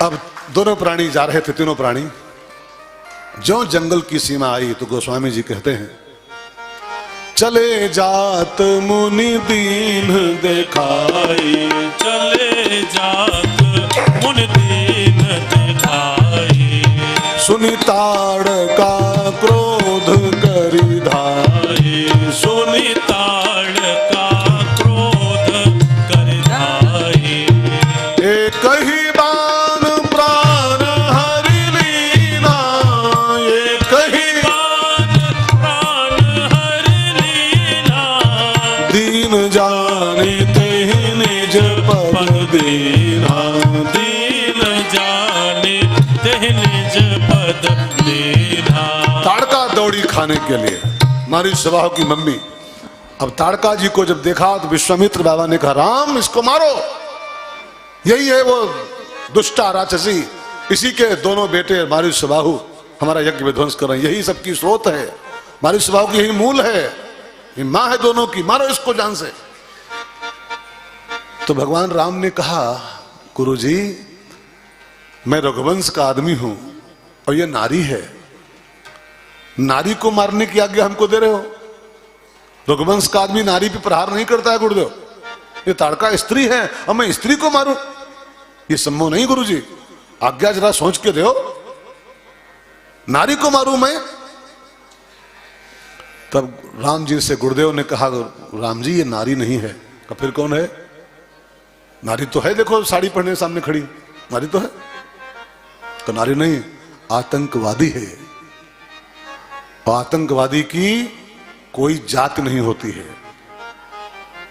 अब दोनों प्राणी जा रहे थे, तीनों प्राणी। जो जंगल की सीमा आई तो गोस्वामी जी कहते हैं, चले जात मुनि दीन देखाई, चले जात मुनि दीन देखाई, सुनि ताड़का क्रोध करि धाई, सुनि ताड़का क्रोध करि धाई। एक ही बाण प्राण हरि लीना, एक ही बाण प्राण हरि लीना, दीन जाने तेहि निज पद दीना, दीन जाने तेहि निज पद दीना। ताड़का दौड़ी खाने के लिए, हमारी सभा की मम्मी। अब ताड़का जी को जब देखा तो विश्वामित्र बाबा ने कहा, राम इसको मारो, यही है वो दुष्टा राक्षसी, इसी के दोनों बेटे मारी सुबाहु हमारा यज्ञ विध्वंस कर रहे हैं, यही सबकी स्रोत है, मारी सुबाहु की यही मूल है, ये मां है दोनों की, मारो इसको जान से। तो भगवान राम ने कहा, गुरुजी मैं रघुवंश का आदमी हूं और ये नारी है, नारी को मारने की आज्ञा हमको दे रहे हो? रघुवंश का आदमी नारी पे प्रहार नहीं करता है गुरुदेव, ये ताड़का स्त्री है और मैं स्त्री को मारूं, ये संभव नहीं गुरुजी, आज्ञा जरा सोच के दो, नारी को मारूं मैं? तब राम जी से गुरुदेव ने कहा, राम जी ये नारी नहीं है। तो फिर कौन है? नारी तो है, देखो साड़ी पहने सामने खड़ी, नारी तो है। तो नारी नहीं, आतंकवादी है, और आतंकवादी की कोई जात नहीं होती है।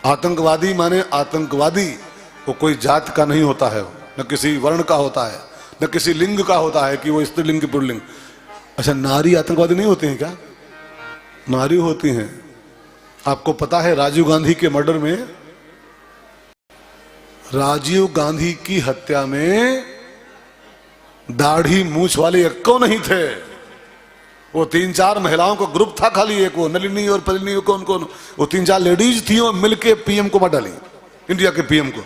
आतंकवादी माने आतंकवादी, वो कोई जात का नहीं होता है, न किसी वर्ण का होता है, न किसी लिंग का होता है कि वो स्त्रीलिंग की पुल्लिंग। अच्छा, नारी आतंकवादी नहीं होती हैं क्या? नारी होती हैं। आपको पता है राजीव गांधी के मर्डर में, राजीव गांधी की हत्या में दाढ़ी मूछ वाले एक को नहीं थे, वो 3-4 महिलाओं का ग्रुप था खाली, एक वो नलिनी और पलिनी, कौन कौन, वो 3-4 लेडीज थी, वो मिलके पीएम को मार डाली, इंडिया के पीएम को।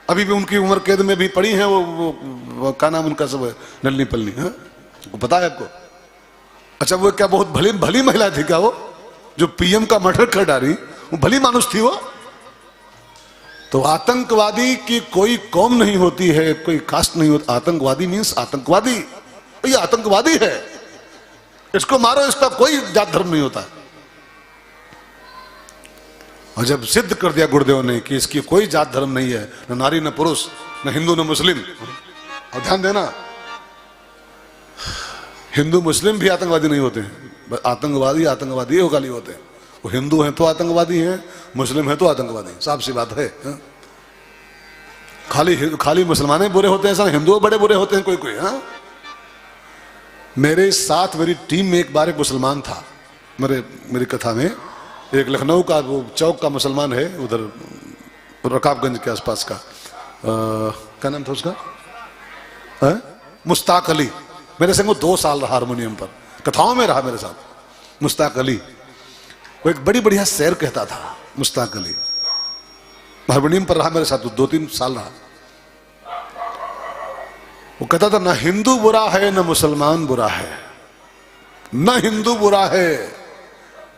अभी भी उनकी उम्र कैद में भी पड़ी है, वो क्या नाम उनका सब है, नलिनी पलिनी, हाँ पता है आपको? अच्छा, वो क्या बहुत भली भली महिला थी क्या वो, जो पीएम का मर्डर कर डाली? वो भली मानुष थी वो। तो आतंकवादी की कोई कौम नहीं होती है, कोई कास्ट नहीं होती, आतंकवादी मीन्स आतंकवादी, ये आतंकवादी है, इसको मारो, इसका कोई जात धर्म नहीं होता। और जब सिद्ध कर दिया गुरुदेव ने कि इसकी कोई जात धर्म नहीं है, न नारी न पुरुष, न हिंदू न मुस्लिम, और ध्यान देना हिंदू मुस्लिम भी आतंकवादी नहीं होते हैं, आतंकवादी आतंकवादी हो खाली होते हैं, वो हिंदू हैं तो आतंकवादी हैं, मुस्लिम हैं तो आतंकवादी, साफ सी बात है। खाली मुसलमान बुरे होते हैं, सब हिंदू बड़े बुरे होते हैं कोई कोई। हाँ, मेरे साथ मेरी टीम में एक बार एक मुसलमान था, मेरी कथा में एक लखनऊ का वो चौक का मुसलमान है, उधर रकाबगंज के आसपास का, क्या नाम था उसका? मुश्ताक अली। मेरे संग वो 2 साल रहा हारमोनियम पर, कथाओं में रहा मेरे साथ मुश्ताक अली। वो एक बड़ी बढ़िया शेर कहता था मुश्ताक अली, हारमोनियम पर रहा मेरे साथ, 2-3 साल रहा। वो कहता था, ना हिंदू बुरा है न मुसलमान बुरा है, न हिंदू बुरा है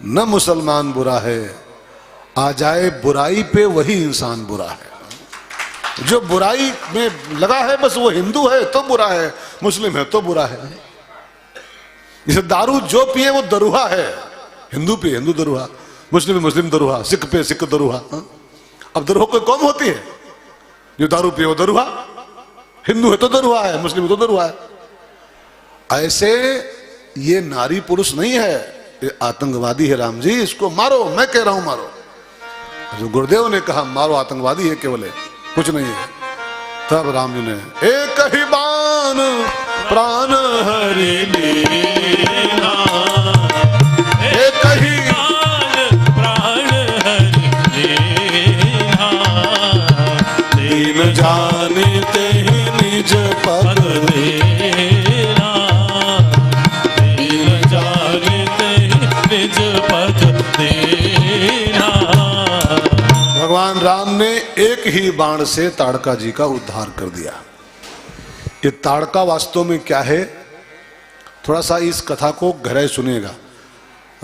न मुसलमान बुरा है, आ जाए बुराई पे वही इंसान बुरा है। जो बुराई में लगा है बस वो हिंदू है तो बुरा है, मुस्लिम है तो बुरा है। जैसे दारू जो पिए वो दरुहा है, हिंदू पिए हिंदू दरुहा, मुस्लिम मुस्लिम दरुहा, सिख पे सिख दरुहा। अब दरुहा कोई कौम होती है? जो दारू पिए वो दरुहा, हिंदू है तो दरुहा है, मुस्लिम है तो दरुहा है। ऐसे ये नारी पुरुष नहीं है, ये आतंकवादी है। राम जी इसको मारो, मैं कह रहा हूं मारो। जो गुरुदेव ने कहा मारो, आतंकवादी है केवल, कुछ नहीं है। तब राम जी ने एक ही बाण प्राण हरि लीना, एक ही बाण प्राण हरि लीना, दीन जाने तेहि निज पद देना, दीन जाने तेहि निज पद देना। भगवान राम ने एक ही बाण से ताड़का जी का उद्धार कर दिया। ये ताड़का वास्तव में क्या है, थोड़ा सा इस कथा को गहराई सुनिएगा।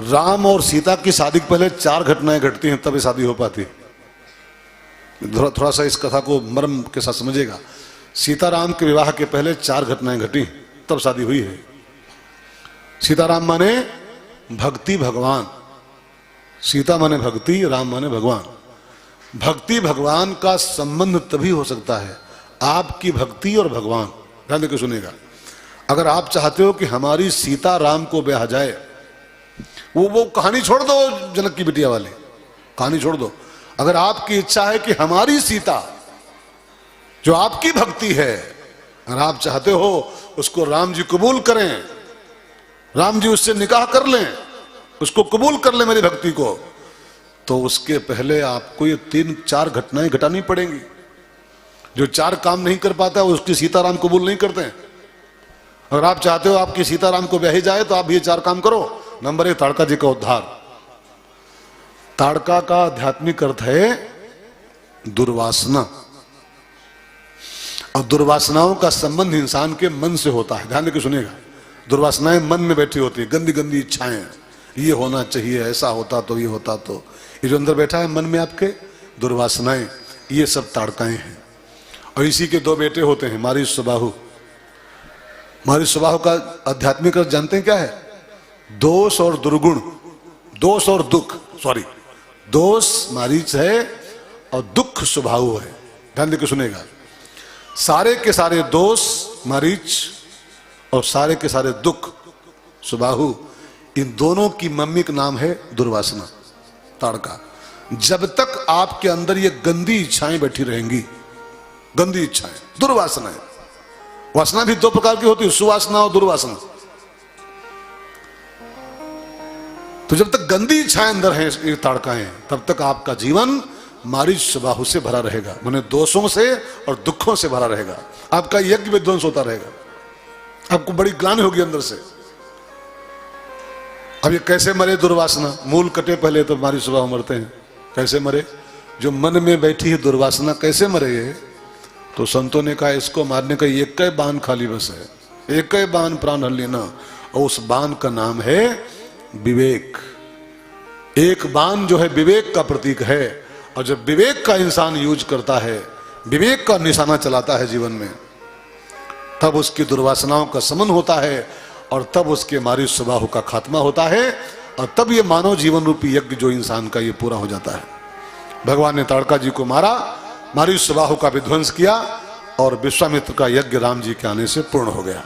राम और सीता की शादी के पहले 4 घटनाएं घटती हैं, तब ये शादी हो पाती है। थोड़ा सा इस कथा को मर्म के साथ समझिएगा। सीताराम के विवाह के पहले 4 घटनाएं घटी, तब शादी हुई है। सीताराम माने भक्ति भगवान, सीता माने भक्ति, राम माने भगवान। भक्ति भगवान का संबंध तभी हो सकता है आपकी भक्ति और भगवान। ध्यान देकर सुनिएगा। अगर आप चाहते हो कि हमारी सीता राम को ब्याह जाए, वो कहानी छोड़ दो, जनक की बिटिया वाली कहानी छोड़ दो। अगर आपकी इच्छा है कि हमारी सीता जो आपकी भक्ति है, अगर आप चाहते हो उसको राम जी कबूल करें, राम जी उससे निकाह कर लें, उसको कबूल कर ले मेरी भक्ति को, तो उसके पहले आपको ये 3-4 घटनाएं घटानी पड़ेंगी। जो 4 काम नहीं कर पाता उसकी सीताराम कबूल नहीं करते हैं। अगर आप चाहते हो आपकी सीताराम को ब्याही जाए तो आप ये 4 काम करो। नंबर 1, ताड़का जी का उद्धार। ताड़का का आध्यात्मिक अर्थ है दुर्वासना, और दुर्वासनाओं का संबंध इंसान के मन से होता है। ध्यान देकर सुनिएगा। दुर्वासनाएं मन में बैठी होती है, गंदी गंदी इच्छाएं, ये होना चाहिए, ऐसा होता तो, ये होता तो। ये जो अंदर बैठा है मन में आपके, दुर्वासनाएं, ये सब ताड़काएं हैं। और इसी के 2 बेटे होते हैं, मारीच सुबाहु। मारीच सुबाहु का आध्यात्मिक अर्थ जानते हैं क्या है? दोष और दुर्गुण, दोष और दुख, सॉरी, दोष मारीच है और दुख सुबाहु है। ध्यान देकर सुनेगा। सारे के सारे दोष मारीच और सारे के सारे दुख सुबाहु, इन दोनों की मम्मी का नाम है दुर्वासना, ताड़का। जब तक आपके अंदर ये गंदी इच्छाएं बैठी रहेंगी, गंदी इच्छाएं, दुर्वासनाएं, वासना भी 2 प्रकार की होती है, सुवासना और दुर्वासना। तो जब तक गंदी इच्छाएं अंदर हैं, ये ताड़काएं, तब तक आपका जीवन मारीच सुबाहु से भरा रहेगा, माने दोषों से और दुखों से भरा रहेगा। आपका यज्ञ विध्वंस होता रहेगा, आपको बड़ी ग्लानि होगी अंदर से। अब ये कैसे मरे दुर्वासना? मूल कटे पहले तो मारीच सुबाहु मरते हैं। कैसे मरे? जो मन में बैठी है दुर्वासना, कैसे मरे ये? तो संतों ने कहा इसको मारने का एक ही बाण खाली बस है, एक ही बाण प्राण हर लेना, और उस बाण का नाम है विवेक। एक बाण जो है विवेक का प्रतीक है, और जब विवेक का इंसान यूज करता है, विवेक का निशाना चलाता है जीवन में, तब उसकी दुर्वासनाओं का समन होता है, और तब उसके मारीच सुबाहु का खात्मा होता है, और तब ये मानव जीवन रूपी यज्ञ जो इंसान का ये पूरा हो जाता है। भगवान ने ताड़का जी को मारा, मारीच सुबाहु का विध्वंस किया, और विश्वामित्र का यज्ञ राम जी के आने से पूर्ण हो गया।